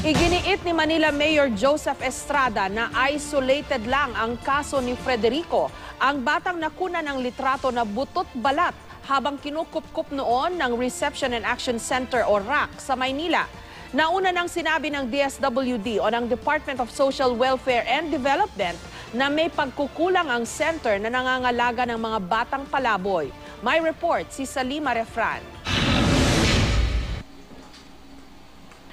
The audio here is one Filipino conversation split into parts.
Iginiit ni Manila Mayor Joseph Estrada na isolated lang ang kaso ni Frederico, ang batang nakuna ng litrato na butot balat habang kinukup-kup noon ng Reception and Action Center o RAC sa Maynila. Nauna nang sinabi ng DSWD o ng Department of Social Welfare and Development na may pagkukulang ang center na nangangalaga ng mga batang palaboy. May report si Salima Refran.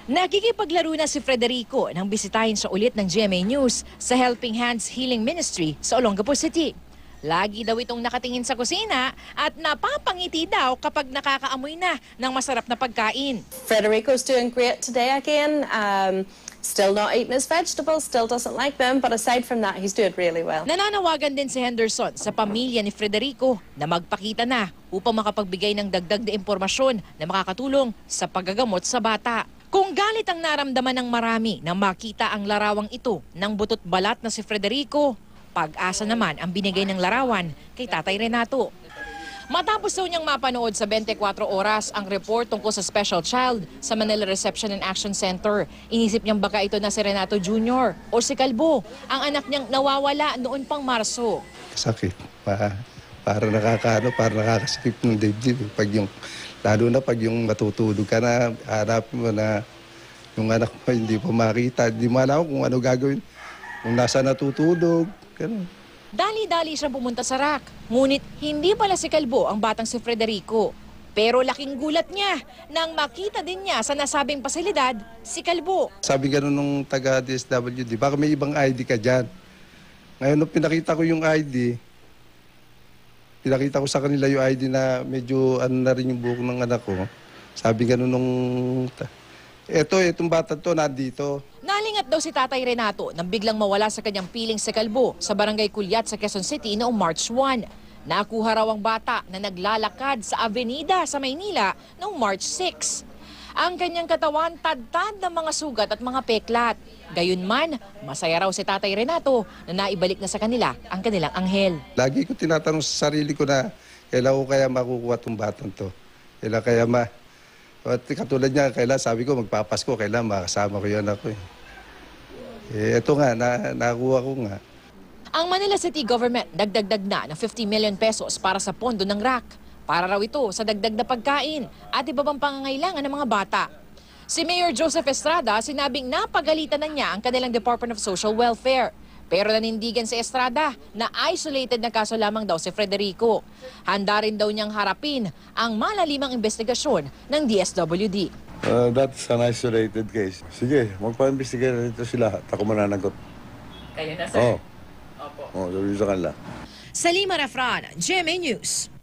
Nakikipaglaro na si Frederico nang bisitahin siya ulit ng GMA News sa Helping Hands Healing Ministry sa Olongapo City. Lagi daw itong nakatingin sa kusina at napapangiti daw kapag nakakaamoy na ng masarap na pagkain. Frederico's doing great today again. Still not eating his vegetables, still doesn't like them, but aside from that, he's doing really well. Nananawagan din si Henderson sa pamilya ni Frederico na magpakita na upang makapagbigay ng dagdag na impormasyon na makakatulong sa paggagamot sa bata. Kung galit ang naramdaman ng marami nang makita ang larawang ito ng butot balat na si Frederico, pag-asa naman ang binigay ng larawan kay Tatay Renato. Matapos daw niyang mapanood sa 24 oras ang report tungkol sa special child sa Manila Reception and Action Center, inisip niyang baka ito na si Renato Jr. o si Calbo, ang anak niyang nawawala noon pang Marso. Sakit. Para nakakasikip ng dibdib. Lalo na pag yung matutulog ka na, hanapin mo na yung anak mo hindi pa makita. Hindi mo alam kung ano gagawin. Kung nasa natutulog, gano'n. Dali-dali siyang pumunta sa RAC. Ngunit hindi pala si Calbo ang batang si Frederico. Pero laking gulat niya nang makita din niya sa nasabing pasilidad si Calbo. Sabi gano'n nung taga-DSWD, baka may ibang ID ka dyan. Ngayon, nung pinakita ko yung ID, pinakita ko sa kanila yung ID na medyo ano na rin yung buhok ng anak ko. Sabi gano'n nung, itong bata to nandito. Nalingat daw si Tatay Renato nang biglang mawala sa kanyang piling sa Calbo sa Barangay Culyat sa Quezon City noong March 1. Nakuha raw ang bata na naglalakad sa avenida sa Maynila noong March 6. Ang kanyang katawan tad-tad ng mga sugat at mga peklat. Gayunman, masaya raw si Tatay Renato na naibalik na sa kanila ang kanilang anghel. Lagi ko tinatanong sa sarili ko na kailan ko kaya makukuha itong batang to. Kailan kaya At katulad niya, kailan sabi ko magpapasko, kailan makasama ko yun ako. Ito nga, nakuha ko nga. Ang Manila City Government nagdagdag na ng 50 million pesos para sa pondo ng RAC. Para raw ito sa dagdag na pagkain at iba pang pangangailangan ng mga bata. Si Mayor Joseph Estrada sinabing napagalitan na niya ang kanilang Department of Social Welfare. Pero nanindigan si Estrada na isolated na kaso lamang daw si Frederico. Handa rin daw niyang harapin ang malalimang investigasyon ng DSWD. That's an isolated case. Sige, magpa-investigate na dito sila at ako mananagot. Kayo na, sir? Oo. Opo. Oo, sabi sa kanila. Salima Refran, GMA News.